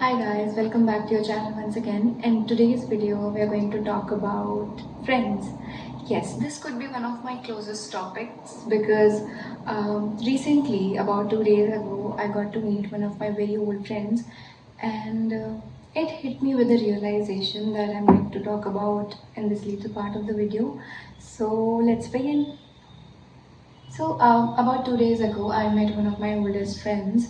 Hi guys, welcome back to your channel once again. In today's video, we are going to talk about friends. Yes, this could be one of my closest topics because recently, about 2 days ago, I got to meet one of my very old friends, and it hit me with a realization that I'm going to talk about in this little part of the video. So let's begin. So, about 2 days ago, I met one of my oldest friends,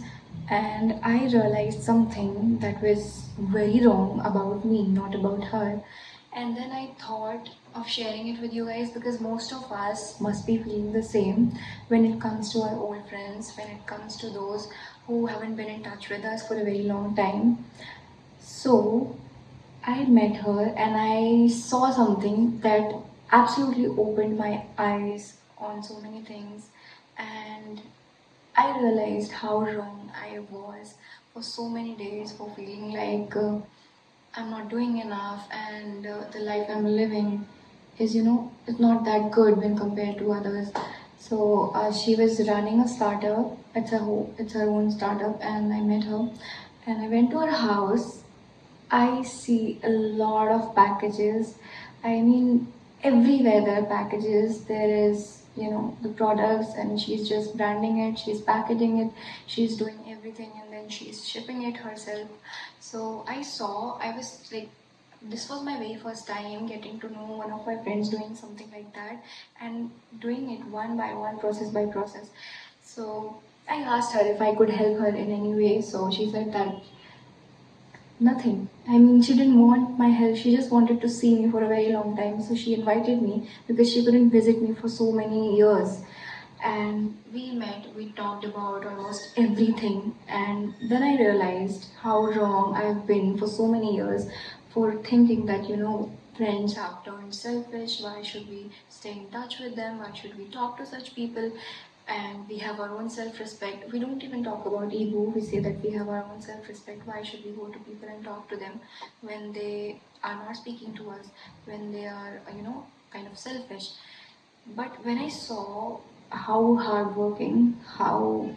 and I realized something that was very wrong about me, not about her. And then I thought of sharing it with you guys because most of us must be feeling the same when it comes to our old friends, when it comes to those who haven't been in touch with us for a very long time. So, I met her and I saw something that absolutely opened my eyes on so many things, and I realized how wrong I was for so many days for feeling like I'm not doing enough, and the life I'm living is, it's not that good when compared to others. So she was running a startup. It's her own startup, and I met her, and I went to her house. I see a lot of packages. I mean, everywhere there are packages. There is, the products, and she's just branding it, she's packaging it, she's doing everything, and then she's shipping it herself. So I was like, this was my very first time getting to know one of my friends doing something like that and doing it one by one, process by process. So I asked her if I could help her in any way. So she said that nothing. I mean, she didn't want my help. She just wanted to see me for a very long time. So she invited me because she couldn't visit me for so many years. And we met, we talked about almost everything. And then I realized how wrong I've been for so many years for thinking that, friends have turned selfish. Why should we stay in touch with them? Why should we talk to such people? And we have our own self-respect. We don't even talk about ego. We say that we have our own self-respect. Why should we go to people and talk to them when they are not speaking to us, when they are, kind of selfish? But when I saw how hardworking, how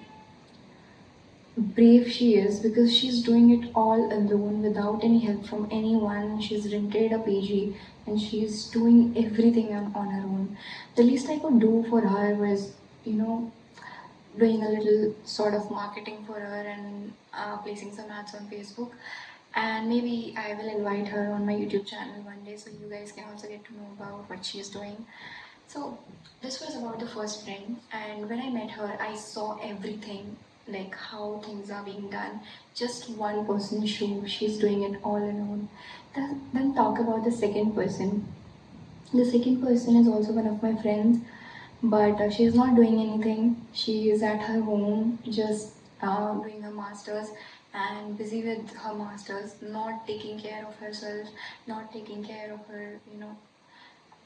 brave she is, because she's doing it all alone without any help from anyone. She's rented a PG and she's doing everything on her own. The least I could do for her was, doing a little sort of marketing for her and placing some ads on Facebook. And maybe I will invite her on my YouTube channel one day so you guys can also get to know about what she is doing. So this was about the first friend, and when I met her, I saw everything, like how things are being done. Just one person show, she's doing it all alone. Then talk about the second person. The second person is also one of my friends, but she's not doing anything. She is at her home, just doing her masters and busy with her masters, not taking care of herself, not taking care of her,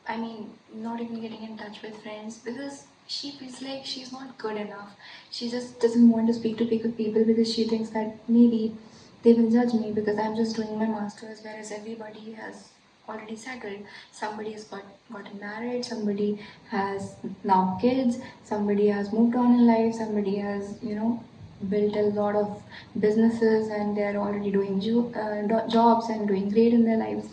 I mean, not even getting in touch with friends because she feels like she's not good enough. She just doesn't want to speak to people because she thinks that maybe they will judge me because I'm just doing my masters, whereas everybody has already settled. Somebody has gotten married, somebody has now kids, somebody has moved on in life, somebody has, built a lot of businesses and they're already doing jobs and doing great in their lives.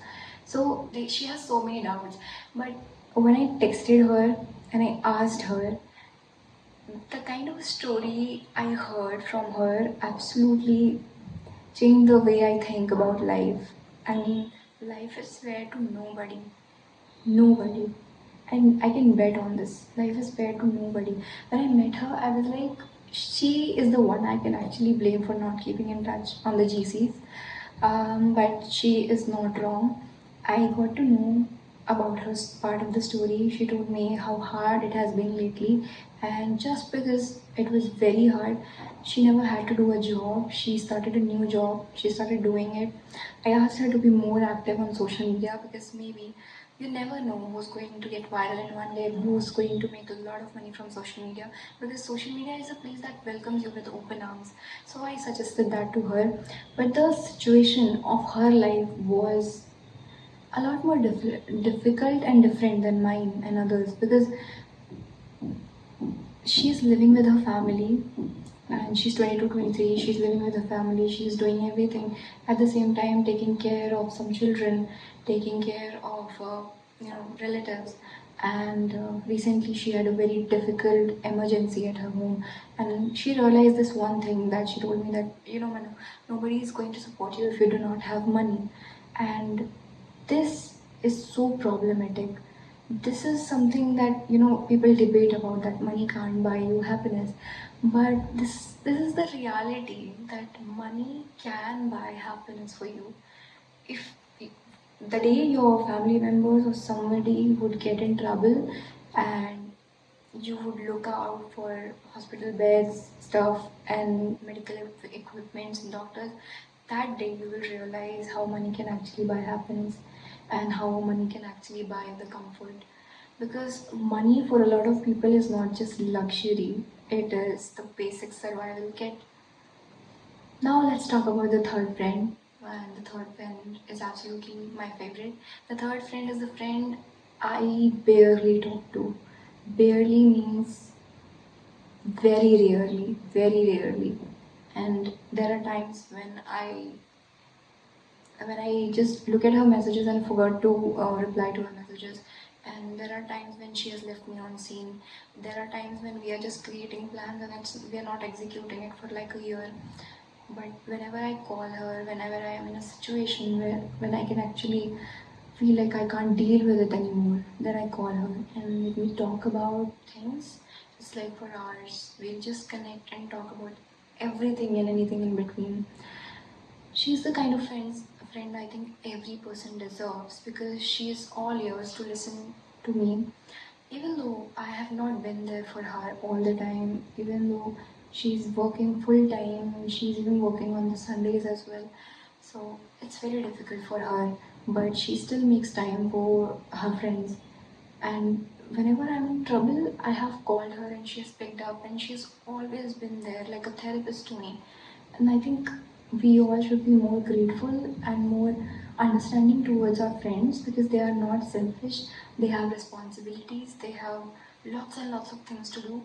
So she has so many doubts. But when I texted her and I asked her, the kind of story I heard from her absolutely changed the way I think about life. I mean, life is fair to nobody. Nobody. And I can bet on this. Life is fair to nobody. When I met her, I was like, she is the one I can actually blame for not keeping in touch on the GCs. But she is not wrong. I got to know about her part of the story. She told me how hard it has been lately, and just because it was very hard, she never had to do a job. She started a new job, she started doing it. I asked her to be more active on social media because maybe you never know who's going to get viral in one day, who's going to make a lot of money from social media, because social media is a place that welcomes you with open arms. So I suggested that to her. But the situation of her life was a lot more difficult and different than mine and others, because she's living with her family, and she's 22, 23. She's living with her family, she's doing everything at the same time, taking care of some children, taking care of relatives. And recently she had a very difficult emergency at her home, and she realized this one thing, that she told me that, Manu, nobody is going to support you if you do not have money. And this is so problematic. This is something that, people debate about, that money can't buy you happiness. But this is the reality, that money can buy happiness for you. If the day your family members or somebody would get in trouble, and you would look out for hospital beds, stuff, and medical equipments and doctors, that day you will realize how money can actually buy happiness, and how money can actually buy the comfort. Because money for a lot of people is not just luxury, it is the basic survival kit. Now let's talk about the third friend. And the third friend is absolutely my favorite. The third friend is the friend I barely talk to. Barely means very rarely. And there are times when I just look at her messages and forgot to reply to her messages. And there are times when she has left me on scene. There are times when we are just creating plans and we are not executing it for like a year. But whenever I call her, whenever I am in a situation where when I can actually feel like I can't deal with it anymore, then I call her and we talk about things just like for hours. We'll just connect and talk about everything and anything in between. She's the kind of friend I think every person deserves, because she is all ears to listen to me. Even though I have not been there for her all the time, even though she's working full time, she's even working on the Sundays as well. So it's very difficult for her, but she still makes time for her friends. And whenever I'm in trouble, I have called her and she has picked up, and she's always been there like a therapist to me. And I think we all should be more grateful and more understanding towards our friends, because they are not selfish, they have responsibilities, they have lots and lots of things to do.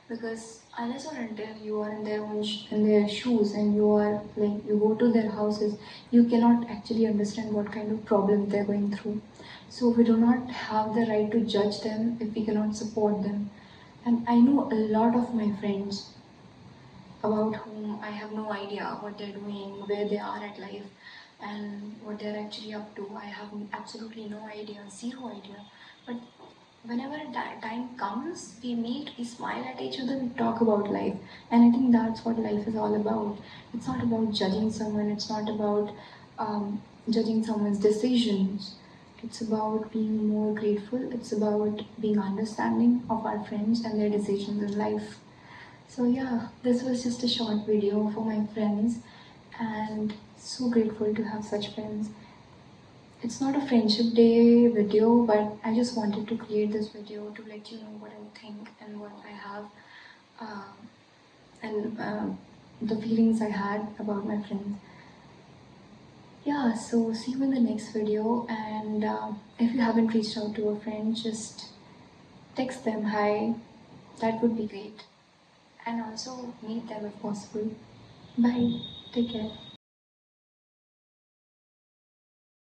Because unless or until you are in their in their shoes, and you are like, you go to their houses, you cannot actually understand what kind of problem they're going through. So we do not have the right to judge them if we cannot support them. And I know a lot of my friends about whom I have no idea what they're doing, where they are at life, and what they're actually up to. I have absolutely no idea, zero idea. But whenever that time comes, we meet, we smile at each other, we talk about life. And I think that's what life is all about. It's not about judging someone, it's not about judging someone's decisions. It's about being more grateful, it's about being understanding of our friends and their decisions in life. So yeah, this was just a short video for my friends, and so grateful to have such friends. It's not a friendship day video, but I just wanted to create this video to let you know what I think and what I have, uh, and the feelings I had about my friends. Yeah, so see you in the next video, and if you haven't reached out to a friend, just text them hi, that would be great. And also meet them if possible. Bye. Take care.